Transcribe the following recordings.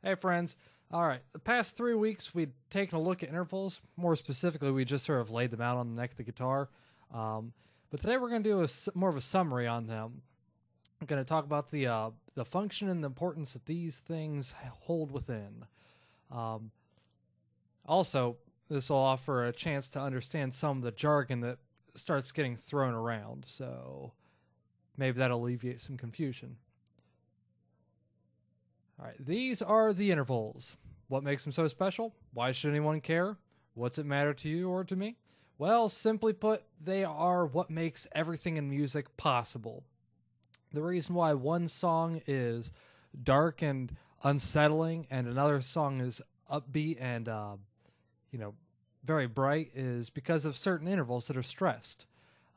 Hey, friends. All right, the past 3 weeks we'd taken a look at intervals. More specifically, we just sort of laid them out on the neck of the guitar. Um, but today we're going to do more of a summary on them. I'm going to talk about the function and the importance that these things hold within. Um, Also, this will offer a chance to understand some of the jargon that starts getting thrown around. So maybe that'll alleviate some confusion. All right, these are the intervals. What makes them so special? Why should anyone care? What's it matter to you or to me? Well, simply put, they are what makes everything in music possible. The reason why one song is dark and unsettling and another song is upbeat and very bright is because of certain intervals that are stressed.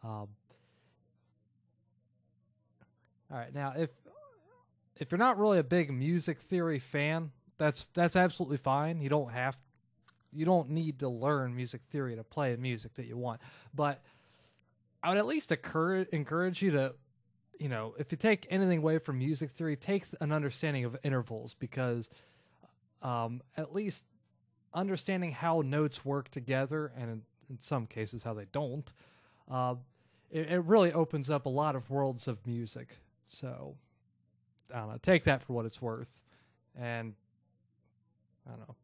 All right, now if you're not really a big music theory fan, that's absolutely fine. You don't need to learn music theory to play the music that you want. But I would at least encourage you to, if you take anything away from music theory, take an understanding of intervals because at least understanding how notes work together, and in some cases how they don't, it really opens up a lot of worlds of music. So I don't know, take that for what it's worth. And I don't know.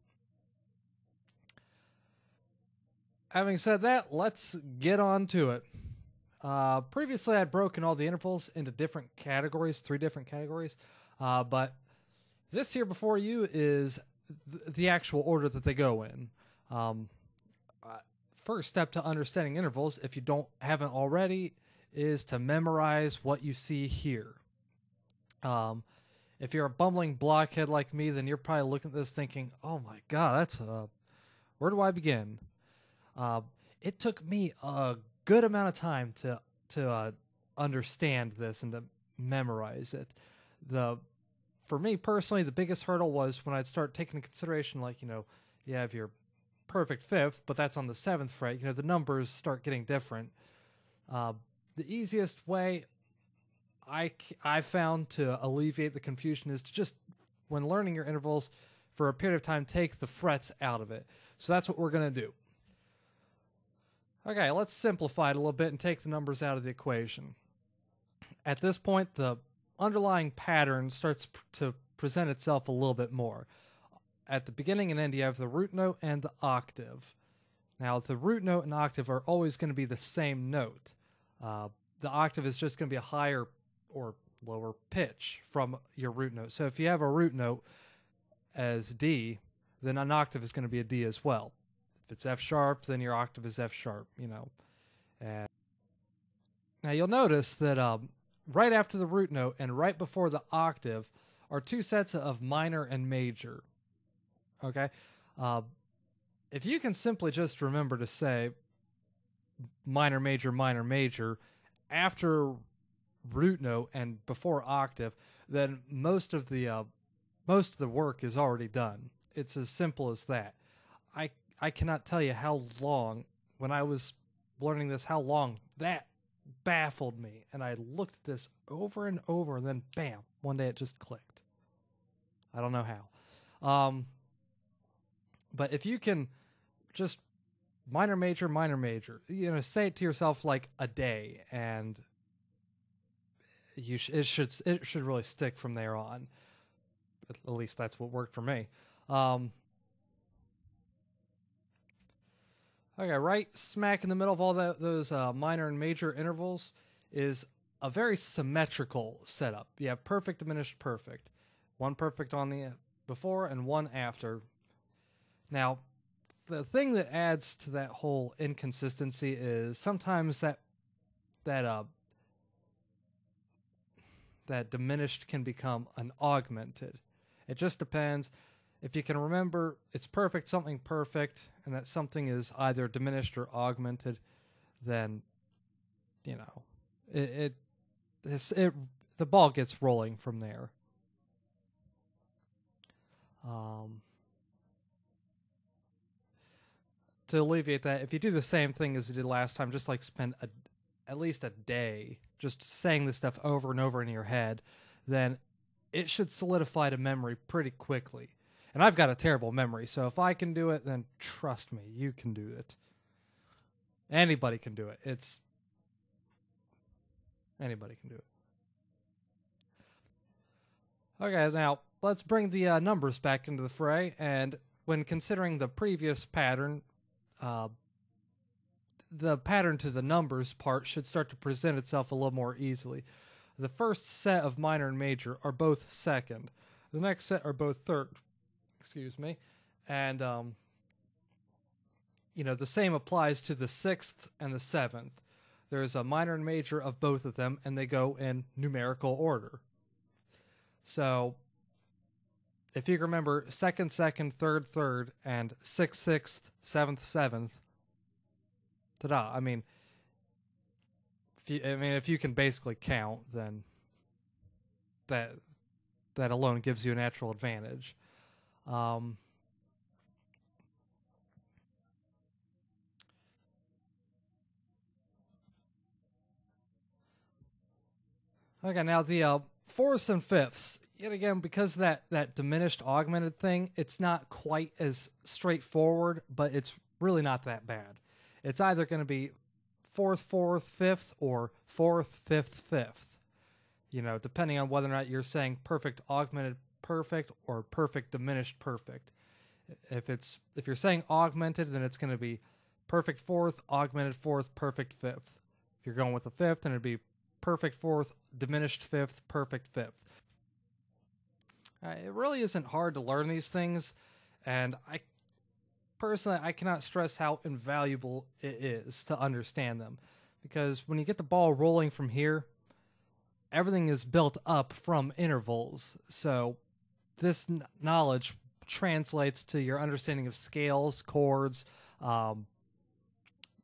Having said that, let's get on to it. Previously, I'd broken all the intervals into different categories, 3 different categories. But this here before you is the actual order that they go in. First step to understanding intervals, if you haven't already, is to memorize what you see here. If you're a bumbling blockhead like me, then you're probably looking at this thinking, "Oh my God, where do I begin?" It took me a good amount of time to understand this and to memorize it. For me personally, the biggest hurdle was when I'd start taking into consideration, you have your perfect fifth, but that's on the 7th fret. The numbers start getting different. The easiest way I found to alleviate the confusion is to just, when learning your intervals for a period of time, take the frets out of it. So that's what we're going to do. Okay, let's simplify it a little bit and take the numbers out of the equation. At this point, the underlying pattern starts to present itself a little bit more. At the beginning and end, you have the root note and the octave. Now, the root note and octave are always going to be the same note. The octave is just going to be a higher or lower pitch from your root note. So if you have a root note as D, then an octave is going to be a D as well. If it's F sharp, then your octave is F sharp, And now you'll notice that right after the root note and right before the octave are 2 sets of minor and major. Okay? If you can simply just remember to say minor, major after root note and before octave, then most of the work is already done. It's as simple as that. I cannot tell you how long, when I was learning this, how long that baffled me. And I looked at this over and over, and then bam, one day it just clicked. I don't know how. But if you can just minor, major, say it to yourself like a day, and it should really stick from there on. At least that's what worked for me. Okay, right smack in the middle of all those minor and major intervals is a very symmetrical setup. You have perfect, diminished, perfect. One perfect on the before and one after. Now, the thing that adds to that whole inconsistency is sometimes that diminished can become an augmented. It just depends. If you can remember it's perfect, something perfect, and that something is either diminished or augmented, then the ball gets rolling from there. To alleviate that, if you do the same thing as you did last time, just spend at least a day just saying this stuff over and over in your head, then it should solidify to memory pretty quickly. And I've got a terrible memory, so if I can do it, then trust me, you can do it. Anybody can do it. Anybody can do it. Okay, now let's bring the numbers back into the fray, and when considering the previous pattern, the pattern to the numbers part should start to present itself a little more easily. The first set of minor and major are both second. The next set are both third. Excuse me. And, the same applies to the sixth and the seventh. There's a minor and major of both of them, and they go in numerical order. So, if you remember, second, second, third, third, and sixth, sixth, seventh, seventh, ta-da. I mean, if you can basically count, then that alone gives you a natural advantage. Okay, now the fourths and fifths, yet again, because that diminished augmented thing, it's not quite as straightforward, but it's really not that bad. It's either going to be fourth, fourth, fifth, or fourth, fifth, fifth. Depending on whether or not you're saying perfect augmented perfect or perfect diminished perfect. If you're saying augmented, then it's going to be perfect fourth, augmented fourth, perfect fifth. If you're going with the fifth, then it'd be perfect fourth, diminished fifth, perfect fifth. It really isn't hard to learn these things, and I cannot stress how invaluable it is to understand them, because when you get the ball rolling from here, everything is built up from intervals. So this knowledge translates to your understanding of scales, chords,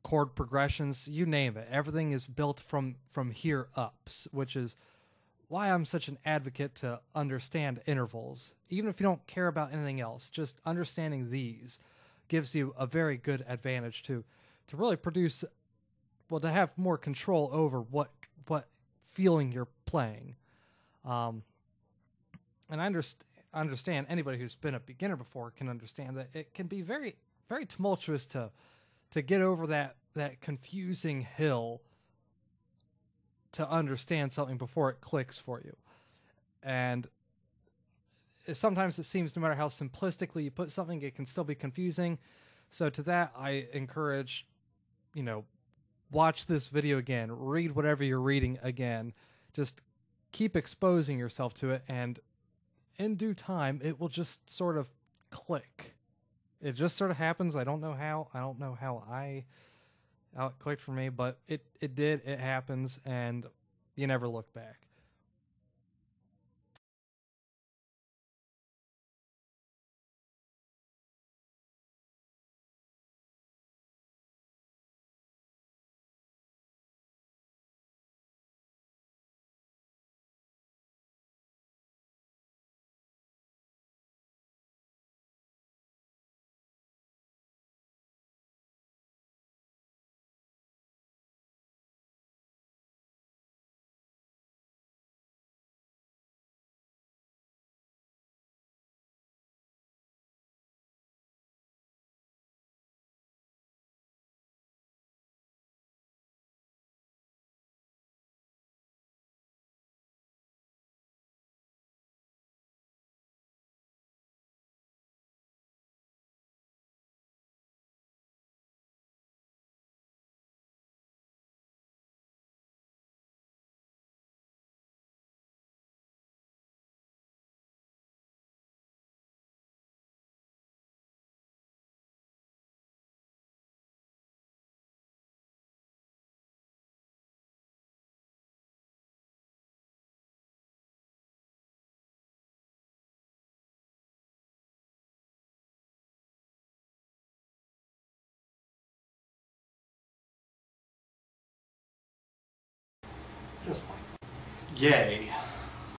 chord progressions, you name it. Everything is built from here up, which is why I'm such an advocate to understand intervals. Even if you don't care about anything else, just understanding these gives you a very good advantage to really produce, to have more control over what feeling you're playing. And I understand anybody who's been a beginner before can understand that it can be very, very tumultuous to get over that confusing hill to understand something before it clicks for you. And sometimes it seems no matter how simplistically you put something, it can still be confusing. So to that, I encourage, watch this video again, read whatever you're reading again, just keep exposing yourself to it, and in due time, it will just sort of click. It just sort of happens. I don't know how it clicked for me, but it did. It happens, and you never look back. Yay.